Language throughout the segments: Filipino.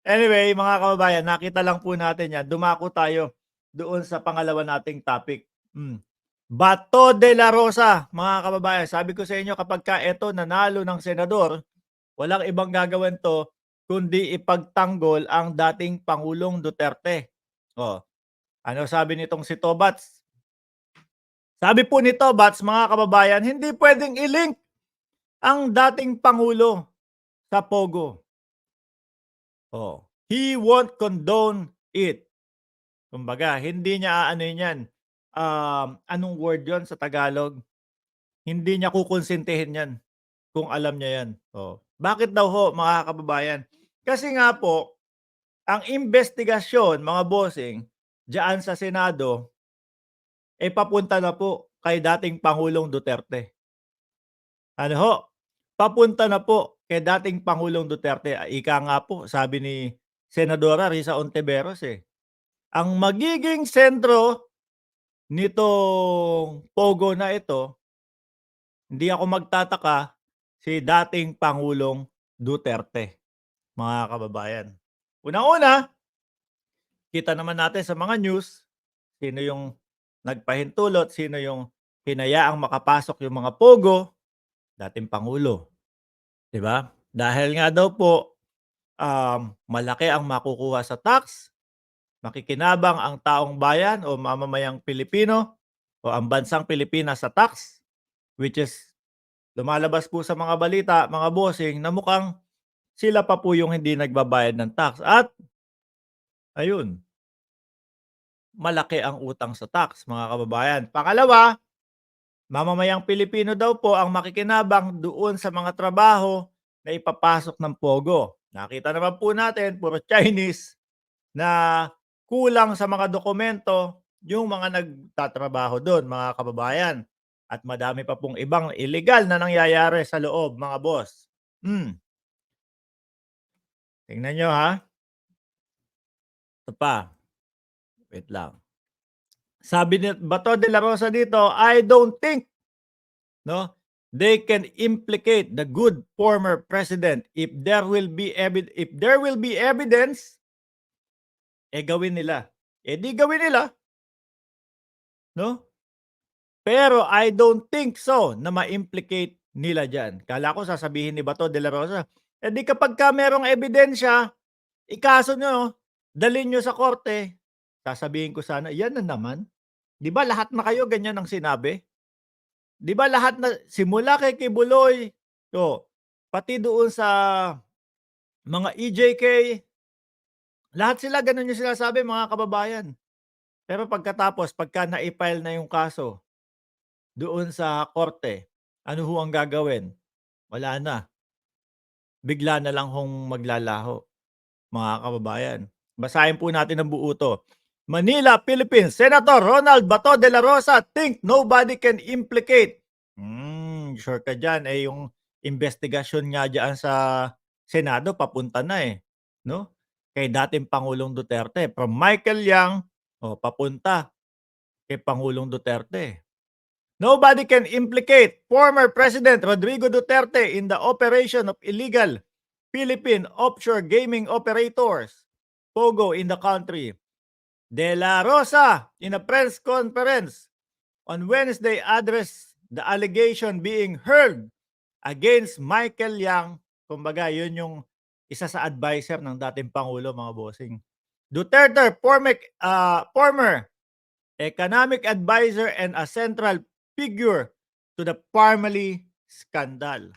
Anyway, mga kababayan, nakita lang po natin yan. Dumako tayo doon sa pangalawa nating topic. Bato de la Rosa, mga kababayan. Sabi ko sa inyo, kapag ka ito nanalo ng senador, walang ibang gagawin to kundi ipagtanggol ang dating Pangulong Duterte. Oh, ano sabi nitong si Tobats? Sabi po ni Tobats, mga kababayan, hindi pwedeng i-link ang dating Pangulo sa Pogo. Oh, he won't condone it. Kumbaga, hindi niya aano yan, anong word yon sa Tagalog? Hindi niya kukonsintihin yan kung alam niya yan. Oh. Bakit daw ho, mga kababayan? Kasi nga po, ang investigasyon, mga bossing, diyan sa Senado, papunta na po kay dating Pangulong Duterte. Ano ho? Papunta na po kay dating Pangulong Duterte. Ika nga po, sabi ni Senadora Risa Ontiveros ang magiging sentro nitong Pogo na ito, hindi ako magtataka, si dating Pangulong Duterte, mga kababayan. Unang-una, kita naman natin sa mga news, sino yung nagpahintulot, sino yung hinayaang makapasok yung mga Pogo, dating Pangulo. 'Di ba? Dahil nga daw po, malaki ang makukuha sa tax, makikinabang ang taong bayan o mamamayang Pilipino o ang bansang Pilipinas sa tax, which is lumalabas po sa mga balita, mga bossing, na mukhang sila pa po yung hindi nagbabayad ng tax at ayun, malaki ang utang sa tax, mga kababayan. Pangalawa, mamamayang Pilipino daw po ang makikinabang doon sa mga trabaho na ipapasok ng Pogo. Nakita naman po natin, puro Chinese na kulang sa mga dokumento yung mga nagtatrabaho doon, mga kababayan. At madami pa pong ibang illegal na nangyayari sa loob, mga boss. Tingnan nyo ha. Ito pa. Wait lang. Sabi ni Bato de la Rosa dito, I don't think they can implicate the good former president if there will be evidence, gawin nila. Di gawin nila. No? Pero I don't think so na ma-implicate nila dyan. Kala ko sasabihin ni Bato de la Rosa, di kapag ka merong ebidensya, ikaso nyo, dalhin nyo sa korte. Sasabihin ko sana, yan na naman. Di ba lahat na kayo ganyan ang sinabi? Di ba lahat na, simula kay Kibuloy, pati doon sa mga EJK, lahat sila ganun yung sinasabi, mga kababayan. Pero pagkatapos, pagka na-file na yung kaso doon sa korte, ano ho ang gagawin? Wala na. Bigla na lang hong maglalaho, mga kababayan. Basahin po natin ang buo to. Manila, Philippines, Senator Ronald Bato de la Rosa think nobody can implicate. Sure ka dyan. Yung investigasyon nga dyan sa Senado, papunta na no? Kay dating Pangulong Duterte. From Michael Yang, papunta kay Pangulong Duterte. Nobody can implicate former President Rodrigo Duterte in the operation of illegal Philippine offshore gaming operators, Pogo, in the country. De la Rosa, in a press conference on Wednesday, addressed the allegation being heard against Michael Yang. Kumbaga, yun yung isa sa advisor ng dating Pangulo, mga bossing. Duterte, former economic advisor and a central figure to the Parmali scandal.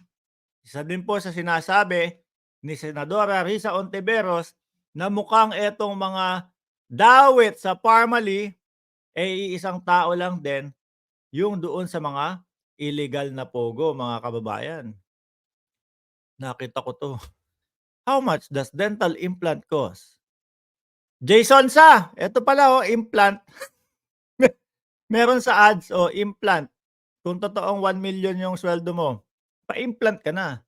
Isa din po sa sinasabi ni Senadora Risa Ontiveros na mukhang etong mga dawit sa Parmali isang tao lang din, yung doon sa mga illegal na Pogo, mga kababayan. Nakita ko to. How much does dental implant cost? Jason Sa, ito pala implant. Meron sa ads, implant. Kung totoong 1 million yung sweldo mo, pa-implant ka na.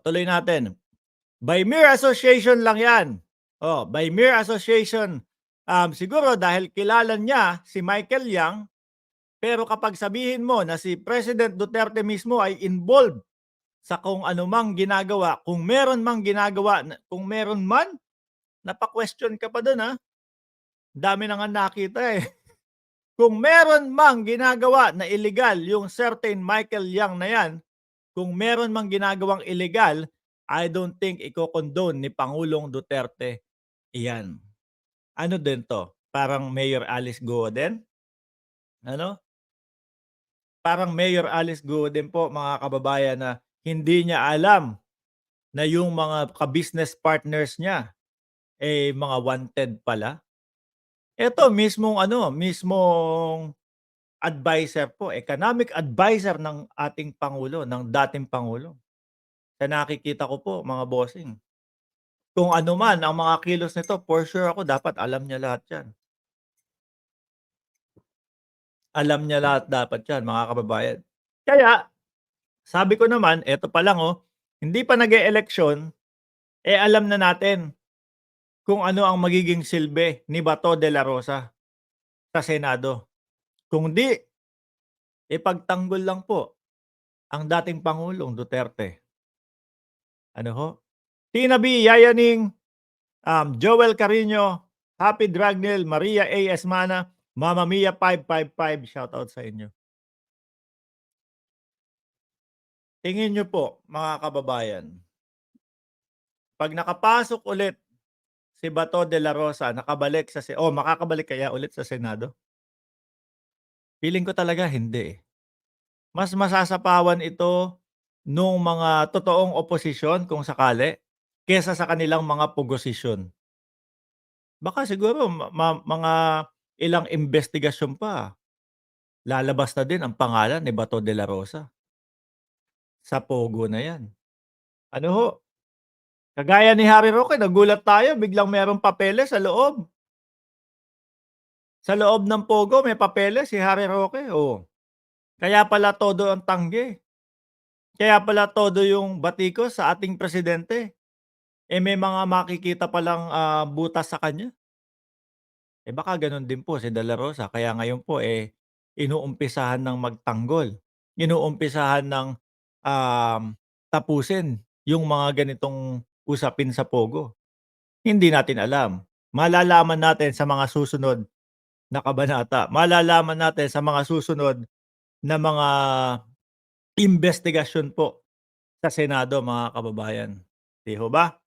Tuloy natin. By mere association lang yan. By mere association. Siguro dahil kilala niya si Michael Yang, pero kapag sabihin mo na si President Duterte mismo ay involved sa kung ano mang ginagawa, kung meron man napa-question ka pa dun, dami na ngang nakita, eh. Kung meron mang ginagawa na illegal yung certain Michael Yang na yan, kung meron mang ginagawang illegal, I don't think iko-condone ni Pangulong Duterte iyan. Ano din 'to, parang Mayor Alice Guo din? Ano? Parang Mayor Alice Guo din po mga kababayan na hindi niya alam na yung mga ka-business partners niya, eh, mga wanted pala. Eto mismong ano, mismong adviser po, economic adviser ng ating pangulo, ng dating pangulo. Sa nakikita ko po mga bossing, kung ano man ang mga kilos nito for sure ako dapat alam niya lahat 'yan. Alam niya lahat dapat 'yan mga kababayan. Kaya sabi ko naman eto pa lang, hindi pa nag-eeleksyon, eh, alam na natin kung ano ang magiging silbi ni Bato de la Rosa sa Senado. Kung 'di, ipagtanggol lang po ang dating Pangulong Duterte. Ano ho? Tina B, Yayaning, Joel Carino, Happy Dragnel, Maria A. Esmana, Mama Mia 555, shoutout sa inyo. Tingin niyo po mga kababayan, 'pag nakapasok ulit si Bato de la Rosa, nakabalik sa makakabalik kaya ulit sa Senado? Feeling ko talaga hindi, eh. Mas masasapawan ito nung mga totoong oposisyon kung sakali, kaysa sa kanilang mga pugosisyon. Baka siguro mga ilang investigasyon pa, lalabas na din ang pangalan ni Bato de la Rosa sa pogo na 'yan. Ano ho, kagaya ni Harry Roque nagulat tayo biglang merong papeles sa loob. Sa loob ng pogo may papeles si Harry Roque, oh. Kaya pala todo ang tanggi, kaya pala todo yung batikos sa ating presidente, eh, may mga makikita palang, butas sa kanya. Eh, baka gano'n din po si De La Rosa kaya ngayon po, eh, inuumpisahan ng magtanggol, inuumpisahan ng, um, tapusin yung mga ganitong usapin sa pogo. Hindi natin alam, malalaman natin sa mga susunod na kabanata, malalaman natin sa mga susunod na mga investigasyon po sa Senado mga kababayan, 'di ho ba?